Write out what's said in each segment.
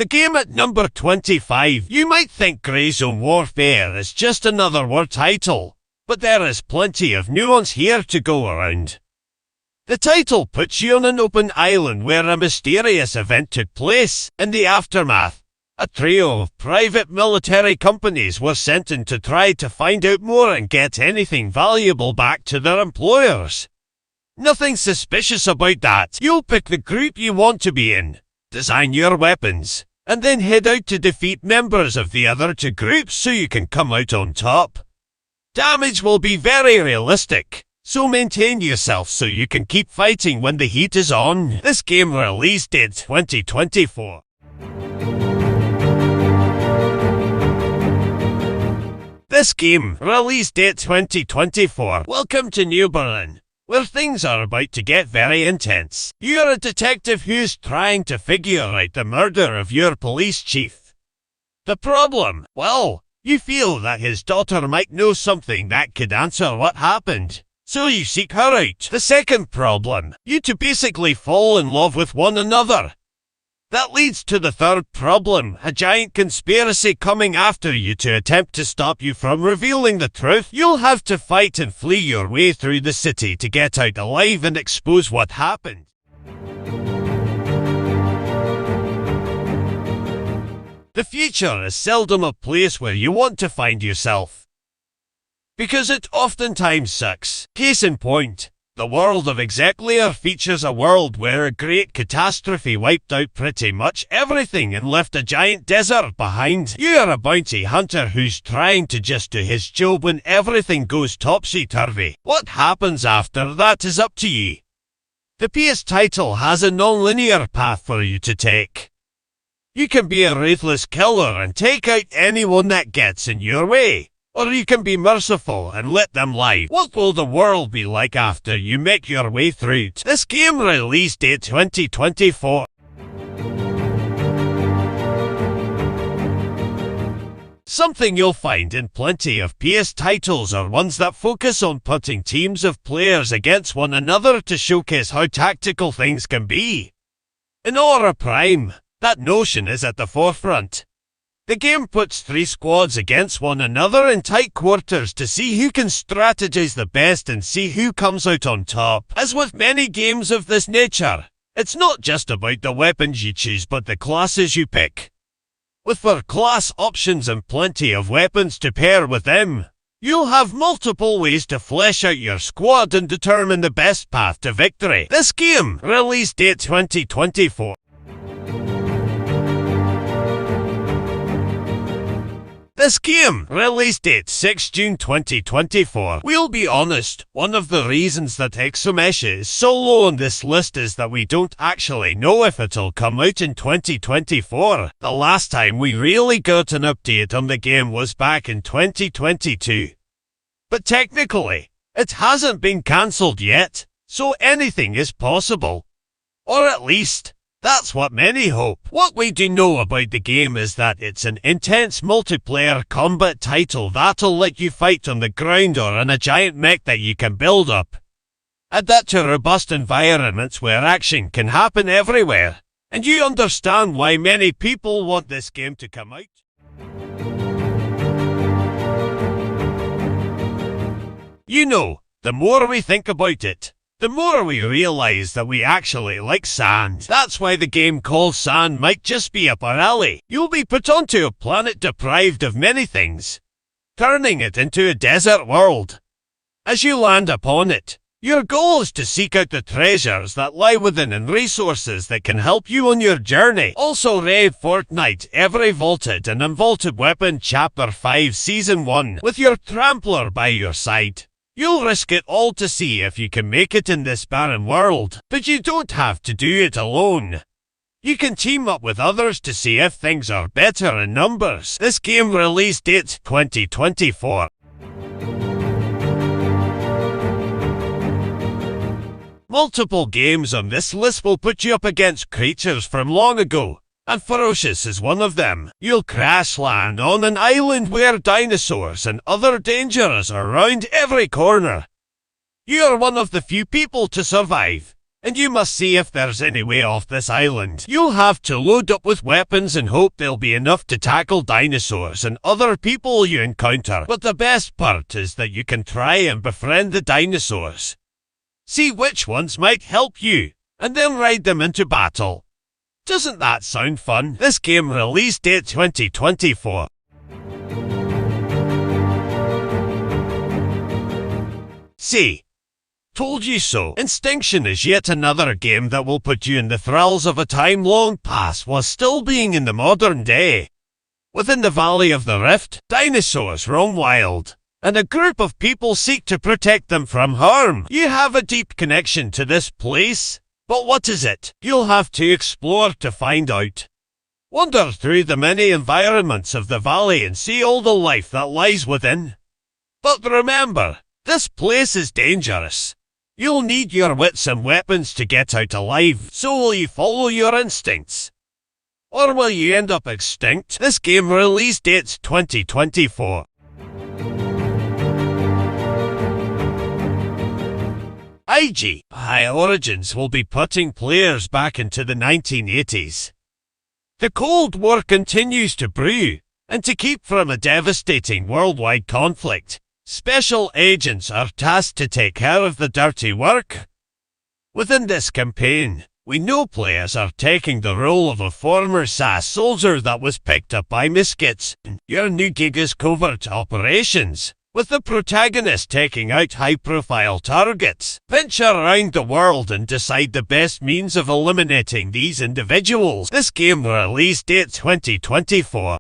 The game at number 25. You might think Grey Zone Warfare is just another word title, but there is plenty of nuance here to go around. The title puts you on an open island where a mysterious event took place. In the aftermath, a trio of private military companies were sent in to try to find out more and get anything valuable back to their employers. Nothing suspicious about that. You'll pick the group you want to be in, design your weapons, and then head out to defeat members of the other two groups so you can come out on top. Damage will be very realistic, so maintain yourself so you can keep fighting when the heat is on. This game release date 2024. This game, release date 2024. Welcome to New Berlin, where things are about to get very intense. You're a detective who's trying to figure out the murder of your police chief. The problem? Well, you feel that his daughter might know something that could answer what happened, so you seek her out. The second problem? You two basically fall in love with one another. That leads to the third problem, a giant conspiracy coming after you to attempt to stop you from revealing the truth. You'll have to fight and flee your way through the city to get out alive and expose what happened. The future is seldom a place where you want to find yourself, because it oftentimes sucks. Case in point, the world of Execlear features a world where a great catastrophe wiped out pretty much everything and left a giant desert behind. You're a bounty hunter who's trying to just do his job when everything goes topsy-turvy. What happens after that is up to you. The PS title has a non-linear path for you to take. You can be a ruthless killer and take out anyone that gets in your way, or you can be merciful and let them lie. What will the world be like after you make your way through it? This game release date 2024. Something you'll find in plenty of PS titles are ones that focus on putting teams of players against one another to showcase how tactical things can be. In Aura Prime, that notion is at the forefront. The game puts 3 squads against one another in tight quarters to see who can strategize the best and see who comes out on top. As with many games of this nature, it's not just about the weapons you choose but the classes you pick. With 4 class options and plenty of weapons to pair with them, you'll have multiple ways to flesh out your squad and determine the best path to victory. This game, release date 2024. This game, release date 6 June 2024. We'll be honest, one of the reasons that Exomesh is so low on this list is that we don't actually know if it'll come out in 2024. The last time we really got an update on the game was back in 2022. But technically, it hasn't been cancelled yet, so anything is possible. Or at least, that's what many hope. What we do know about the game is that it's an intense multiplayer combat title that'll let you fight on the ground or in a giant mech that you can build up. Add that to robust environments where action can happen everywhere, and you understand why many people want this game to come out. You know, the more we think about it, the more we realize that we actually like sand. That's why the game called Sand might just be up our alley. You'll be put onto a planet deprived of many things, turning it into a desert world. As you land upon it, your goal is to seek out the treasures that lie within and resources that can help you on your journey. Also raid Fortnite every vaulted and unvaulted weapon Chapter 5 Season 1 with your trampler by your side. You'll risk it all to see if you can make it in this barren world, but you don't have to do it alone. You can team up with others to see if things are better in numbers. This game release date 2024. Multiple games on this list will put you up against creatures from long ago, and Ferocious is one of them. You'll crash land on an island where dinosaurs and other dangers are around every corner. You are one of the few people to survive, and you must see if there's any way off this island. You'll have to load up with weapons and hope there'll be enough to tackle dinosaurs and other people you encounter. But the best part is that you can try and befriend the dinosaurs. See which ones might help you, and then ride them into battle. Doesn't that sound fun? This game release date 2024. See, told you so. Instinction is yet another game that will put you in the thrills of a time long past while still being in the modern day. Within the Valley of the Rift, dinosaurs roam wild, and a group of people seek to protect them from harm. You have a deep connection to this place, but what is it? You'll have to explore to find out. Wander through the many environments of the valley and see all the life that lies within. But remember, this place is dangerous. You'll need your wits and weapons to get out alive, so will you follow your instincts? Or will you end up extinct? This game release date's 2024. IG High Origins will be putting players back into the 1980s. The Cold War continues to brew, and to keep from a devastating worldwide conflict, special agents are tasked to take care of the dirty work. Within this campaign, we know players are taking the role of a former SAS soldier that was picked up by misfits. Your new gig is covert operations, with the protagonist taking out high-profile targets. Venture around the world and decide the best means of eliminating these individuals. This game release date 2024.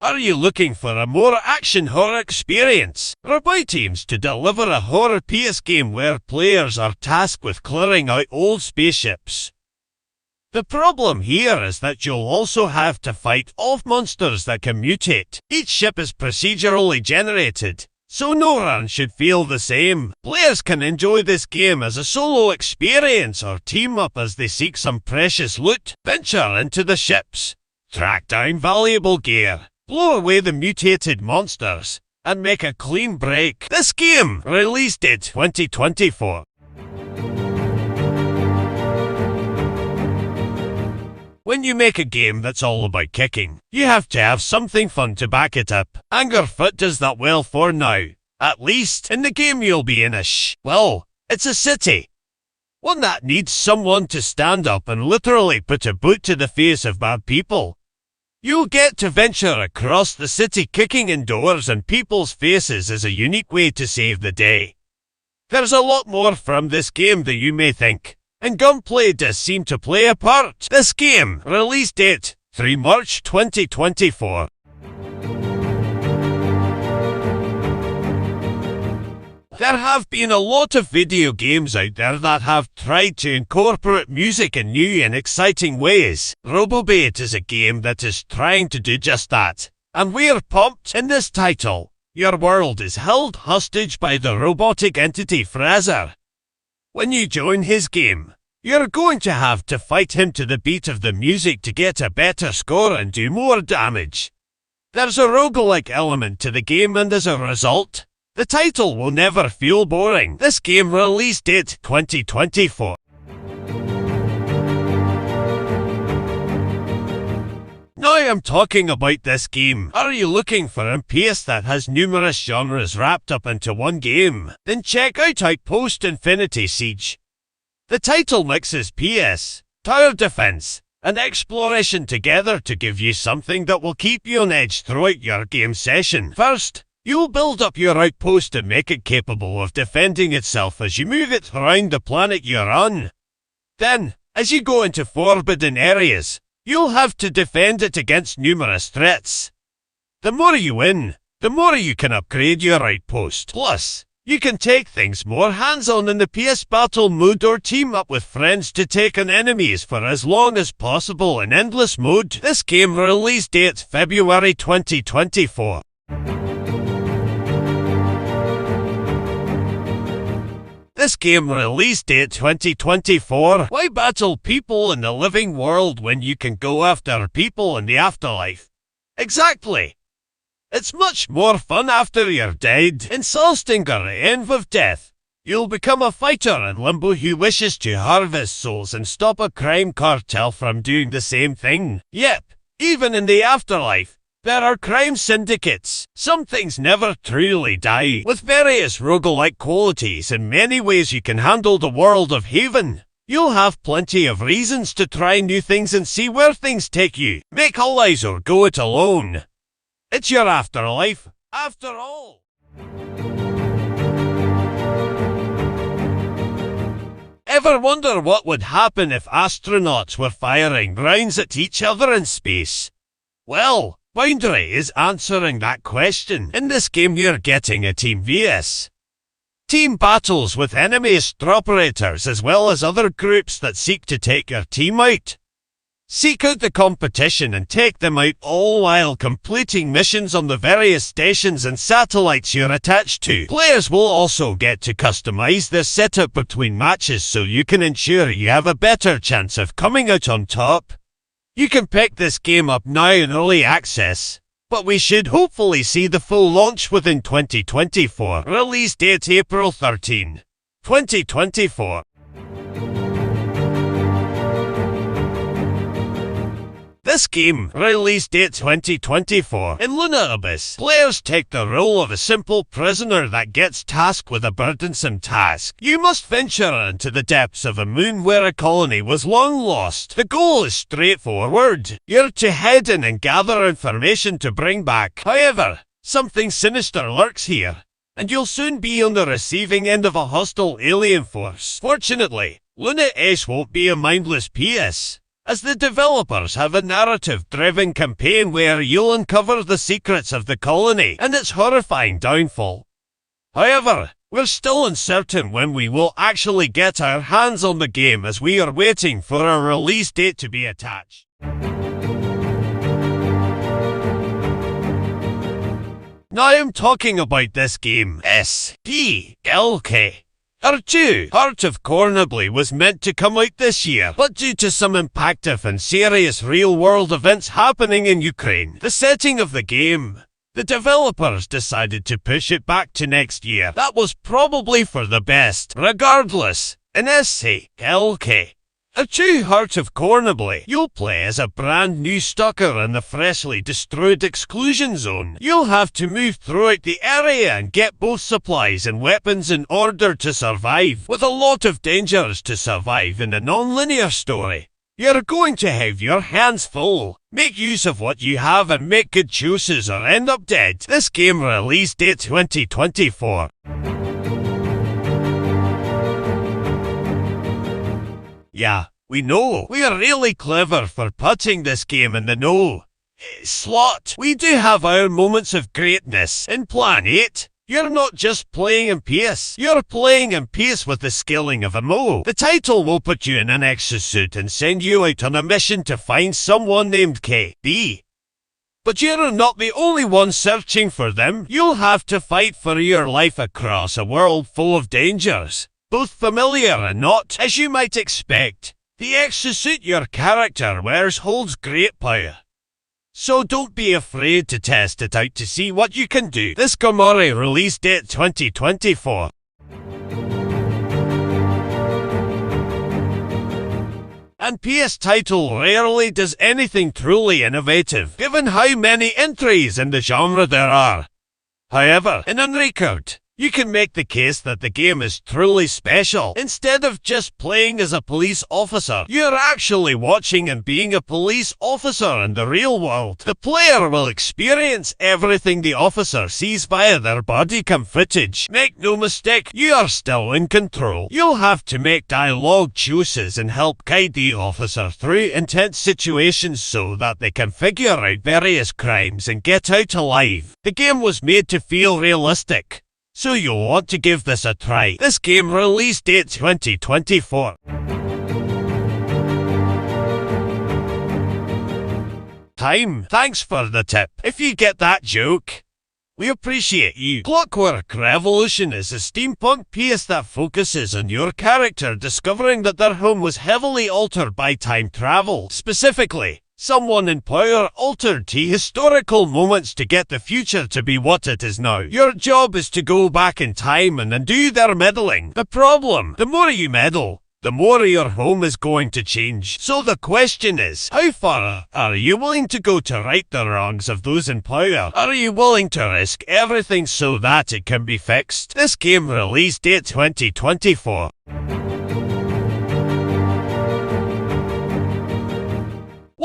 Are you looking for a more action horror experience? Roboy teams to deliver a horror PS game where players are tasked with clearing out old spaceships. The problem here is that you'll also have to fight off monsters that can mutate. Each ship is procedurally generated, so no run should feel the same. Players can enjoy this game as a solo experience or team up as they seek some precious loot. Venture into the ships, track down valuable gear, blow away the mutated monsters, and make a clean break. This game, release date 2024. When you make a game that's all about kicking, you have to have something fun to back it up. Angerfoot does that well for now. At least, in the game you'll be in it's a city. One that needs someone to stand up and literally put a boot to the face of bad people. You'll get to venture across the city kicking in doors and people's faces as a unique way to save the day. There's a lot more from this game than you may think, and gunplay does seem to play a part. This game, release date, 3 March 2024. There have been a lot of video games out there that have tried to incorporate music in new and exciting ways. Robobait is a game that is trying to do just that, and we're pumped. In this title, your world is held hostage by the robotic entity Fraser. When you join his game, you're going to have to fight him to the beat of the music to get a better score and do more damage. There's a roguelike element to the game, and as a result, the title will never feel boring. This game release date 2024. Now I'm talking about this game. Are you looking for a PS that has numerous genres wrapped up into one game? Then check out Outpost Infinity Siege. The title mixes PS, tower defense, and exploration together to give you something that will keep you on edge throughout your game session. First, you'll build up your outpost and make it capable of defending itself as you move it around the planet you're on. Then, as you go into forbidden areas, you'll have to defend it against numerous threats. The more you win, the more you can upgrade your outpost. Plus, you can take things more hands-on in the PS battle mode or team up with friends to take on enemies for as long as possible in endless mode. This game release date February 2024. This game release date 2024. Why battle people in the living world when you can go after people in the afterlife? Exactly. It's much more fun after you're dead. In Solstinger, the end of death, you'll become a fighter in Limbo who wishes to harvest souls and stop a crime cartel from doing the same thing. Yep, even in the afterlife, there are crime syndicates. Some things never truly die. With various roguelike qualities, in many ways you can handle the world of Haven. You'll have plenty of reasons to try new things and see where things take you. Make allies or go it alone. It's your afterlife, after all. Ever wonder what would happen if astronauts were firing rounds at each other in space? Well, Boundary is answering that question. In this game you're getting a Team vs. Team battles with enemy operators as well as other groups that seek to take your team out. Seek out the competition and take them out, all while completing missions on the various stations and satellites you're attached to. Players will also get to customize their setup between matches so you can ensure you have a better chance of coming out on top. You can pick this game up now in early access, but we should hopefully see the full launch within 2024. Release date April 13, 2024. This game, release date 2024. In Luna Abyss, players take the role of a simple prisoner that gets tasked with a burdensome task. You must venture into the depths of a moon where a colony was long lost. The goal is straightforward. You're to head in and gather information to bring back. However, something sinister lurks here, and you'll soon be on the receiving end of a hostile alien force. Fortunately, Luna Abyss won't be a mindless PS, as the developers have a narrative-driven campaign where you'll uncover the secrets of the colony and its horrifying downfall. However, we're still uncertain when we will actually get our hands on the game, as we are waiting for a release date to be attached. Now I'm talking about this game, SPLK. R2, Heart of Cornably was meant to come out this year, but due to some impactful and serious real-world events happening in Ukraine, the setting of the game, the developers decided to push it back to next year. That was probably for the best. Regardless, in SPLK, R2 Heart of Cornably, you'll play as a brand new stalker in the freshly destroyed exclusion zone. You'll have to move throughout the area and get both supplies and weapons in order to survive, with a lot of dangers to survive in the non-linear story. You're going to have your hands full. Make use of what you have and make good choices or end up dead. This game release date 2024. Yeah, we know. We are really clever for putting this game in the no slot. We do have our moments of greatness. In Plan 8, you're not just playing in PS, you're playing in PS with the scaling of a MO. The title will put you in an exosuit and send you out on a mission to find someone named KB. But you're not the only one searching for them. You'll have to fight for your life across a world full of dangers, both familiar and not. As you might expect, the exosuit your character wears holds great power. So don't be afraid to test it out to see what you can do. This Gomori release date 2024. And PS title rarely does anything truly innovative, given how many entries in the genre there are. However, in Unrecord, you can make the case that the game is truly special. Instead of just playing as a police officer, you're actually watching and being a police officer in the real world. The player will experience everything the officer sees via their bodycam footage. Make no mistake, you are still in control. You'll have to make dialogue choices and help guide the officer through intense situations so that they can figure out various crimes and get out alive. The game was made to feel realistic, so you'll want to give this a try. This game release date 2024. Time. Thanks for the tip. If you get that joke, we appreciate you. Clockwork Revolution is a steampunk PS that focuses on your character discovering that their home was heavily altered by time travel. Specifically, Someone in power altered to historical moments to get the future to be what it is now. Your job is to go back in time and undo their meddling. The problem, the more you meddle, the more your home is going to change. So the question is, how far are you willing to go to right the wrongs of those in power? Are you willing to risk everything so that it can be fixed? This game release date 2024.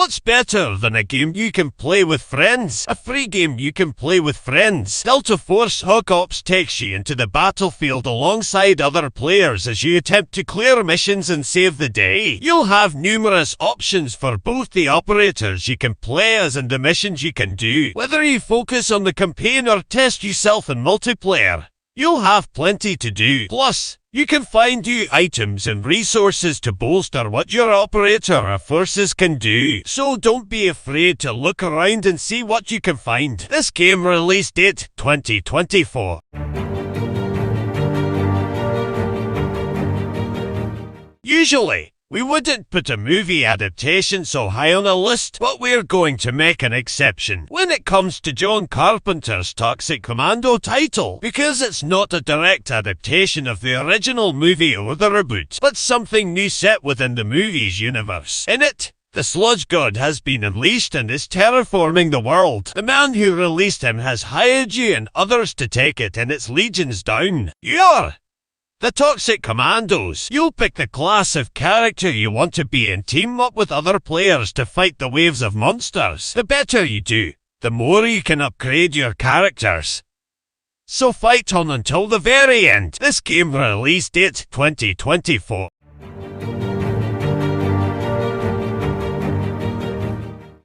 What's better than a game you can play with friends? A free game you can play with friends. Delta Force Hawk Ops takes you into the battlefield alongside other players as you attempt to clear missions and save the day. You'll have numerous options for both the operators you can play as and the missions you can do. Whether you focus on the campaign or test yourself in multiplayer, you'll have plenty to do. Plus, you can find new items and resources to bolster what your operator or forces can do. So don't be afraid to look around and see what you can find. This game release date 2024. Usually, we wouldn't put a movie adaptation so high on a list, but we're going to make an exception when it comes to John Carpenter's Toxic Commando title, because it's not a direct adaptation of the original movie or the reboot, but something new set within the movie's universe. In it, the Sludge God has been unleashed and is terraforming the world. The man who released him has hired you and others to take it and its legions down. You're the Toxic Commandos. You'll pick the class of character you want to be and team up with other players to fight the waves of monsters. The better you do, the more you can upgrade your characters. So fight on until the very end. This game release date 2024.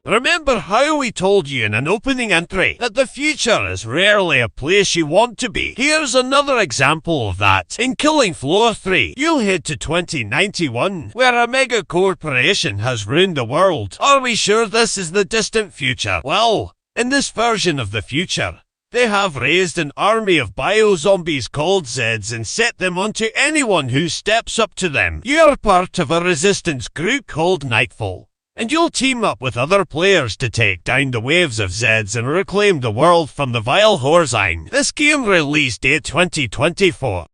Remember how we told you in an opening entry that the future is rarely a place you want to be? Here's another example of that. In Killing Floor 3, you'll head to 2091, where a mega corporation has ruined the world. Are we sure this is the distant future? Well, in this version of the future, they have raised an army of bio-zombies called Zeds and set them onto anyone who steps up to them. You're part of a resistance group called Nightfall, and you'll team up with other players to take down the waves of Zeds and reclaim the world from the vile Horzine. This game release date 2024.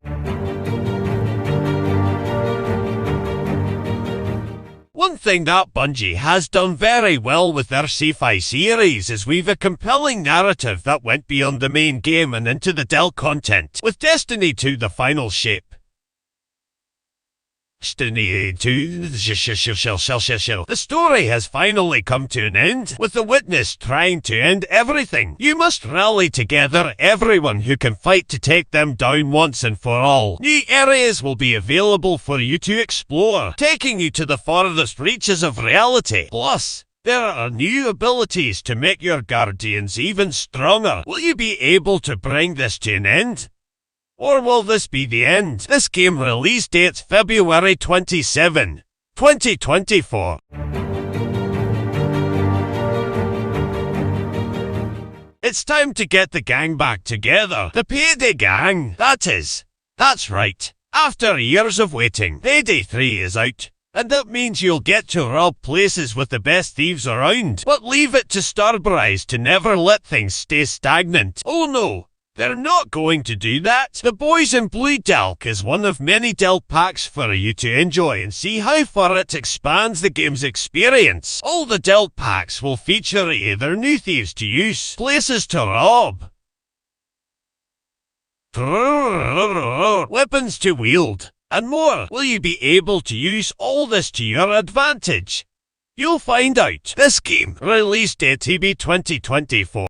One thing that Bungie has done very well with their sci-fi series is weave a compelling narrative that went beyond the main game and into the Dell content. With Destiny 2 The Final Shape, Destiny 2, the story has finally come to an end, with the Witness trying to end everything. You must rally together everyone who can fight to take them down once and for all. New areas will be available for you to explore, taking you to the farthest reaches of reality. Plus, there are new abilities to make your Guardians even stronger. Will you be able to bring this to an end? Or will this be the end? This game release date February 27, 2024. It's time to get the gang back together. The Payday Gang, that is. That's right. After years of waiting, Payday 3 is out. And that means you'll get to rob places with the best thieves around. But leave it to Starbrise to never let things stay stagnant. Oh no! They're not going to do that. The Boys in Blue Delk is one of many Delk packs for you to enjoy and see how far it expands the game's experience. All the Delk packs will feature either new thieves to use, places to rob, weapons to wield, and more. Will you be able to use all this to your advantage? You'll find out. This game, release date TB 2024.